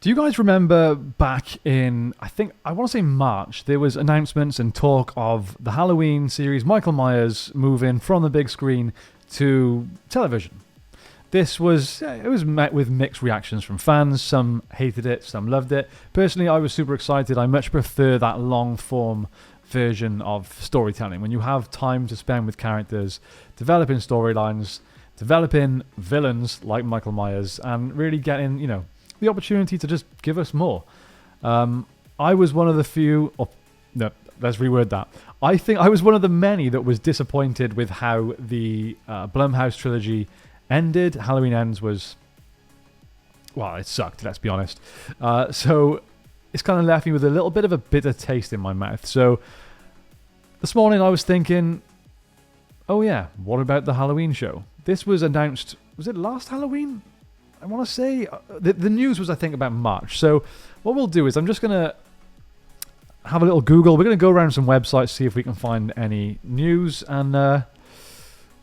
Do you guys remember back in, I want to say March, there was announcements and talk of the Halloween series, Michael Myers moving from the big screen to television. It was met with mixed reactions from fans. Some hated it, some loved it. Personally, I was super excited. I much prefer that long form version of storytelling. When you have time to spend with characters, developing storylines, developing villains like Michael Myers, and really getting, the opportunity to just give us more. I was one of the few... no, let's reword that. I think I was one of the many that was disappointed with how the Blumhouse trilogy ended. Halloween Ends was... well, it sucked, let's be honest. So it's kind of left me with a little bit of a bitter taste in my mouth. So this morning I was thinking, oh yeah, what about the Halloween show? This was announced... was it last Halloween? I want to say the news was, I think, about March. So what we'll do is I'm just going to have a little Google. We're going to go around some websites, see if we can find any news, and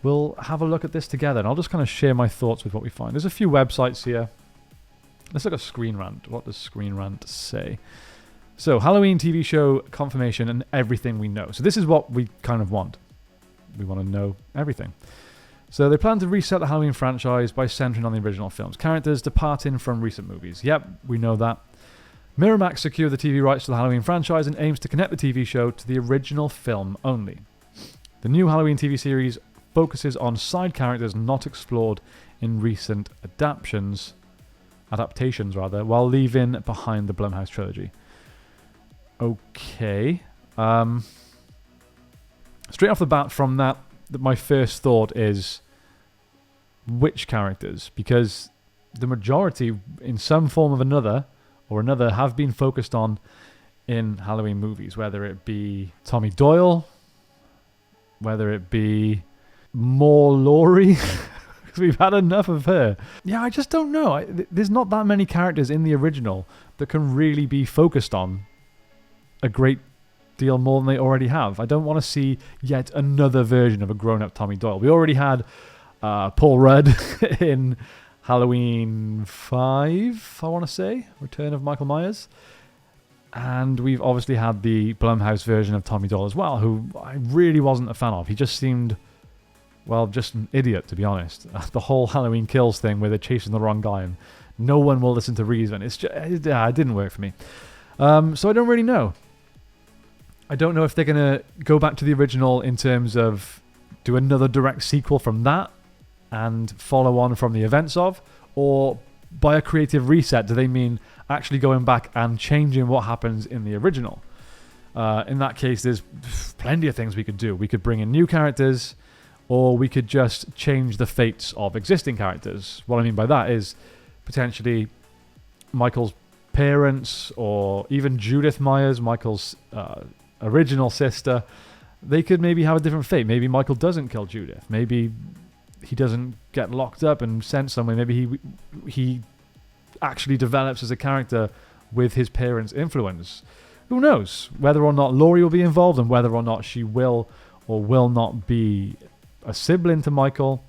we'll have a look at this together. And I'll just kind of share my thoughts with what we find. There's a few websites here. Let's look at Screen Rant. What does Screen Rant say? So Halloween TV show confirmation and everything we know. So this is what we kind of want. We want to know everything. So they plan to reset the Halloween franchise by centering on the original films. Characters departing from recent movies. Yep, we know that. Miramax secured the TV rights to the Halloween franchise and aims to connect the TV show to the original film only. The new Halloween TV series focuses on side characters not explored in recent adaptations, while leaving behind the Blumhouse trilogy. Okay. Straight off the bat from that, my first thought is which characters? Because the majority, in some form or another, have been focused on in Halloween movies, whether it be Tommy Doyle, whether it be more Laurie, because we've had enough of her. Yeah, I just don't know. There's not that many characters in the original that can really be focused on a great deal more than they already have. I don't want to see yet another version of a grown-up Tommy Doyle. We already had Paul Rudd in Halloween 5, I want to say, Return of Michael Myers. And we've obviously had the Blumhouse version of Tommy Doyle as well, who I really wasn't a fan of. He just seemed, well, just an idiot, to be honest. The whole Halloween Kills thing where they're chasing the wrong guy and no one will listen to reason. It didn't work for me. So I don't really know. I don't know if they're going to go back to the original in terms of do another direct sequel from that and follow on from the events of, or by a creative reset, do they mean actually going back and changing what happens in the original? In that case, there's plenty of things we could do. We could bring in new characters, or we could just change the fates of existing characters. What I mean by that is potentially Michael's parents, or even Judith Myers, Michael's original sister. They could maybe have a different fate. Maybe Michael doesn't kill Judith. Maybe he doesn't get locked up and sent somewhere. Maybe he actually develops as a character with his parents' influence. Who knows? Whether or not Laurie will be involved and whether or not she will or will not be a sibling to Michael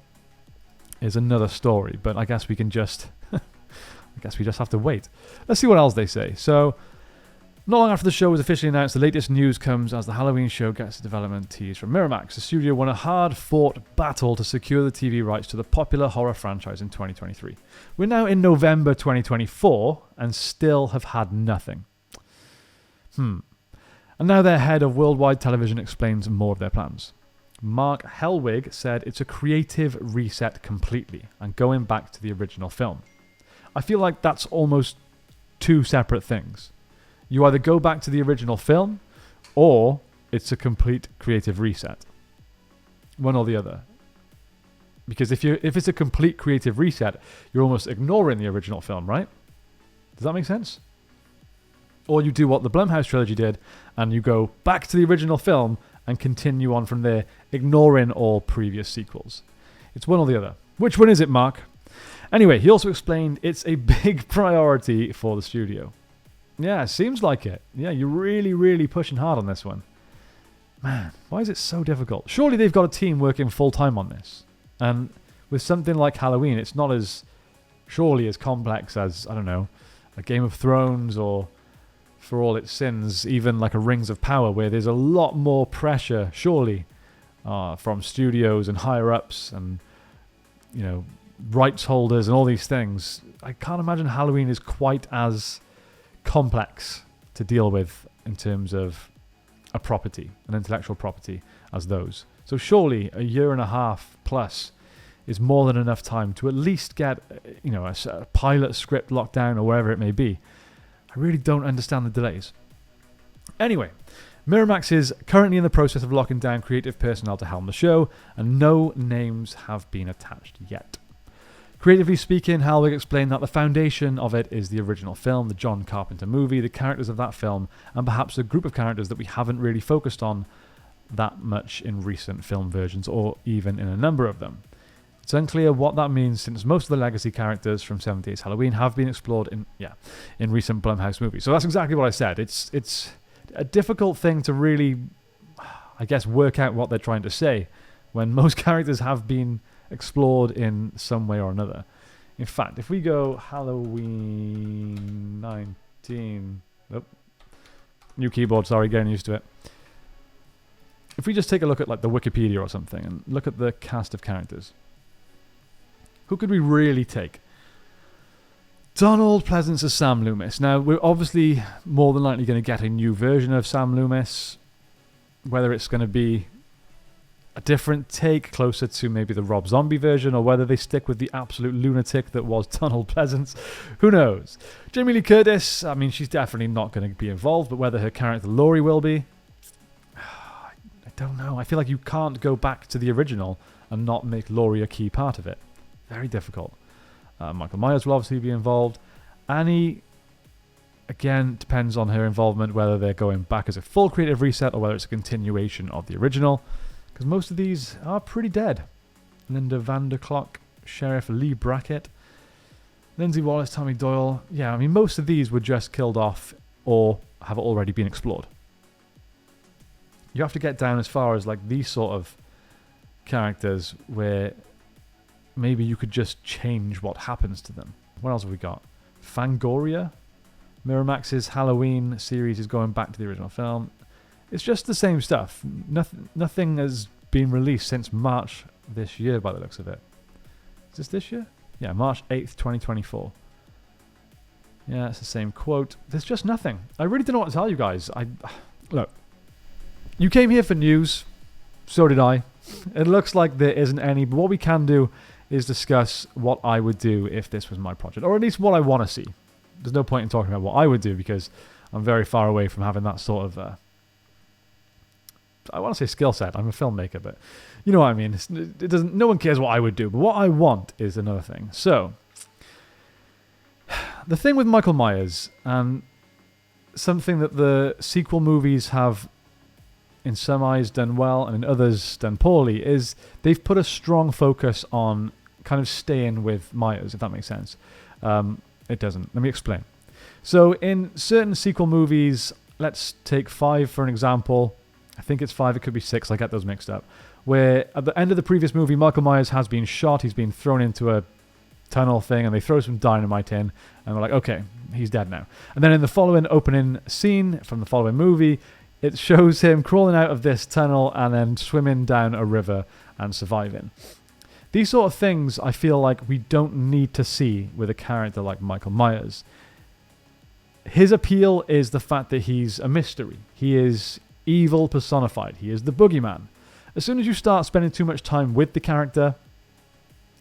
is another story. But I guess we can just... I guess we just have to wait. Let's see what else they say. So, not long after the show was officially announced, the latest news comes as the Halloween show gets a development tease from Miramax. The studio won a hard-fought battle to secure the TV rights to the popular horror franchise in 2023. We're now in November 2024 and still have had nothing. And now their head of worldwide television explains more of their plans. Mark Helwig said it's a creative reset completely and going back to the original film. I feel like that's almost two separate things. You either go back to the original film or it's a complete creative reset. One or the other. Because if it's a complete creative reset, you're almost ignoring the original film, right? Does that make sense? Or you do what the Blumhouse trilogy did and you go back to the original film and continue on from there, ignoring all previous sequels. It's one or the other. Which one is it, Mark? Anyway, he also explained it's a big priority for the studio. Yeah, it seems like it. Yeah, you're really, really pushing hard on this one. Man, why is it so difficult? Surely they've got a team working full-time on this. And with something like Halloween, it's not as, surely as complex as, I don't know, a Game of Thrones, or for all its sins, even like a Rings of Power, where there's a lot more pressure, surely, from studios and higher ups and, you know, rights holders and all these things. I can't imagine Halloween is quite as complex to deal with in terms of a property, an intellectual property, as those. So surely a year and a half plus is more than enough time to at least get, you know, a pilot script locked down or wherever it may be. I really don't understand the delays. Anyway, Miramax is currently in the process of locking down creative personnel to helm the show, and no names have been attached yet. Creatively speaking, Helwig explained that the foundation of it is the original film, the John Carpenter movie, the characters of that film, and perhaps a group of characters that we haven't really focused on that much in recent film versions, or even in a number of them. It's unclear what that means, since most of the legacy characters from 78's Halloween have been explored in recent Blumhouse movies. So that's exactly what I said. It's a difficult thing to really, I guess, work out what they're trying to say when most characters have been explored in some way or another. In fact, if we go Halloween 19... new keyboard, sorry, getting used to it. If we just take a look at like the Wikipedia or something and look at the cast of characters, who could we really take? Donald Pleasence as Sam Loomis. Now, we're obviously more than likely going to get a new version of Sam Loomis, whether it's going to be a different take closer to maybe the Rob Zombie version, or whether they stick with the absolute lunatic that was Donald Pleasence. Who knows? Jamie Lee Curtis, I mean, she's definitely not going to be involved, but whether her character Laurie will be, I don't know. I feel like you can't go back to the original and not make Laurie a key part of it. Very difficult. Michael Myers will obviously be involved. Annie, again, depends on her involvement, whether they're going back as a full creative reset or whether it's a continuation of the original, because most of these are pretty dead. Linda Vanderklok, Sheriff Lee Brackett, Lindsay Wallace, Tommy Doyle. Yeah, I mean, most of these were just killed off or have already been explored. You have to get down as far as like these sort of characters where maybe you could just change what happens to them. What else have we got? Fangoria? Miramax's Halloween series is going back to the original film. It's just the same stuff. Nothing has been released since March this year by the looks of it. Is this year? Yeah, March 8th, 2024. Yeah, it's the same quote. There's just nothing. I really don't know what to tell you guys. Look, you came here for news. So did I. It looks like there isn't any, but what we can do is discuss what I would do if this was my project, or at least what I want to see. There's no point in talking about what I would do because I'm very far away from having that sort of I want to say skill set. I'm a filmmaker, but you know what I mean. It doesn't. No one cares what I would do, but what I want is another thing. So the thing with Michael Myers, and something that the sequel movies have in some eyes done well and in others done poorly, is they've put a strong focus on kind of staying with Myers, if that makes sense. It doesn't. Let me explain. So in certain sequel movies, let's take 5 for an example. I think it's 5, it could be 6, I get those mixed up. Where at the end of the previous movie, Michael Myers has been shot, he's been thrown into a tunnel thing, and they throw some dynamite in, and we're like, okay, he's dead now. And then in the following opening scene from the following movie, it shows him crawling out of this tunnel and then swimming down a river and surviving. These sort of things I feel like we don't need to see with a character like Michael Myers. His appeal is the fact that he's a mystery. He is evil personified. He is the boogeyman. As soon as you start spending too much time with the character,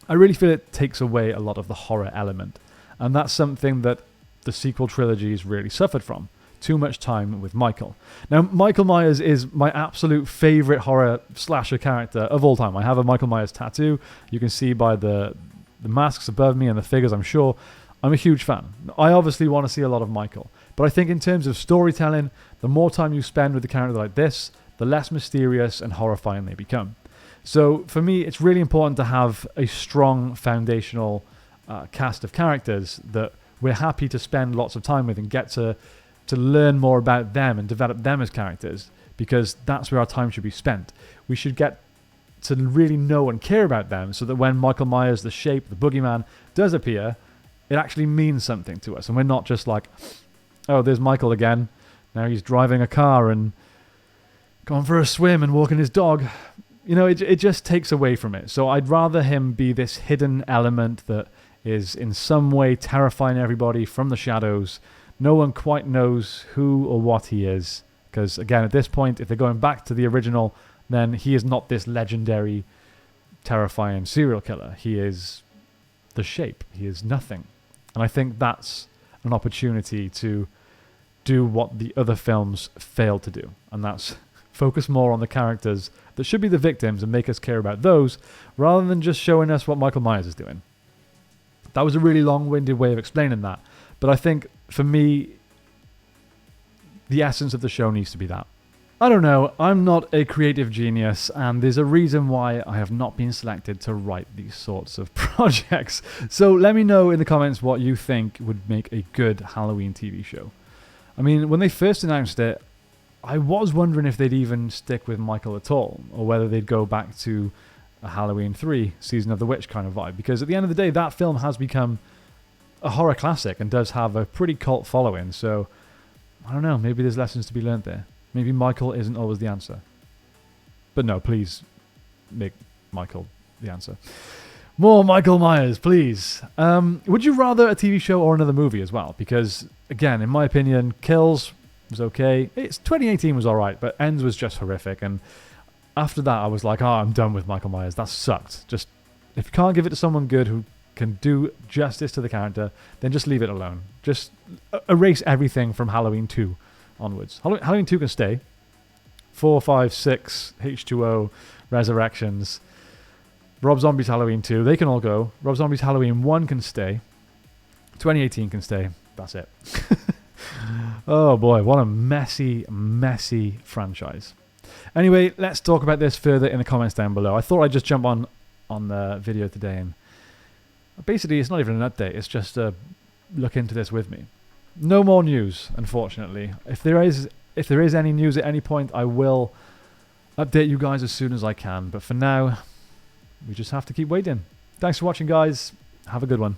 I really feel it takes away a lot of the horror element. And that's something that the sequel trilogies really suffered from. Too much time with Michael. Now, Michael Myers is my absolute favourite horror slasher character of all time. I have a Michael Myers tattoo. You can see by the masks above me and the figures, I'm sure. I'm a huge fan. I obviously want to see a lot of Michael. But I think in terms of storytelling, the more time you spend with a character like this, the less mysterious and horrifying they become. So for me, it's really important to have a strong foundational cast of characters that we're happy to spend lots of time with and get to learn more about them and develop them as characters, because that's where our time should be spent. We should get to really know and care about them so that when Michael Myers, the shape, the boogeyman, does appear, it actually means something to us. And we're not just like, oh, there's Michael again. Now he's driving a car and going for a swim and walking his dog. It just takes away from it. So I'd rather him be this hidden element that is in some way terrifying everybody from the shadows. No one quite knows who or what he is. Because, again, at this point, if they're going back to the original, then he is not this legendary, terrifying serial killer. He is the Shape. He is nothing. And I think that's an opportunity to do what the other films failed to do. And that's focus more on the characters that should be the victims and make us care about those, rather than just showing us what Michael Myers is doing. That was a really long-winded way of explaining that. But I think, for me, the essence of the show needs to be that. I don't know, I'm not a creative genius, and there's a reason why I have not been selected to write these sorts of projects. So let me know in the comments what you think would make a good Halloween TV show. I mean, when they first announced it, I was wondering if they'd even stick with Michael at all, or whether they'd go back to a Halloween 3, Season of the Witch kind of vibe. Because at the end of the day, that film has become a horror classic and does have a pretty cult following. So, I don't know, maybe there's lessons to be learned there. Maybe Michael isn't always the answer. But no, please make Michael the answer. More Michael Myers, please. Would you rather a TV show or another movie as well? Because, again, in my opinion, Kills was okay. 2018 was alright, but Ends was just horrific. And after that, I was like, I'm done with Michael Myers. That sucked. Just, if you can't give it to someone good who can do justice to the character, then just leave it alone. Just erase everything from Halloween 2 onwards. Halloween 2 can stay. 4, 5, 6, H2O, Resurrections, Rob Zombie's Halloween 2, they can all go. Rob Zombie's Halloween 1 can stay. 2018 can stay. That's it. Oh boy, what a messy, messy franchise. Anyway, let's talk about this further in the comments down below. I thought I'd just jump on the video today, and basically it's not even an update, it's just a look into this with me. No more news, unfortunately. If there is any news at any point, I will update you guys as soon as I can. But for now, we just have to keep waiting. Thanks for watching, guys. Have a good one.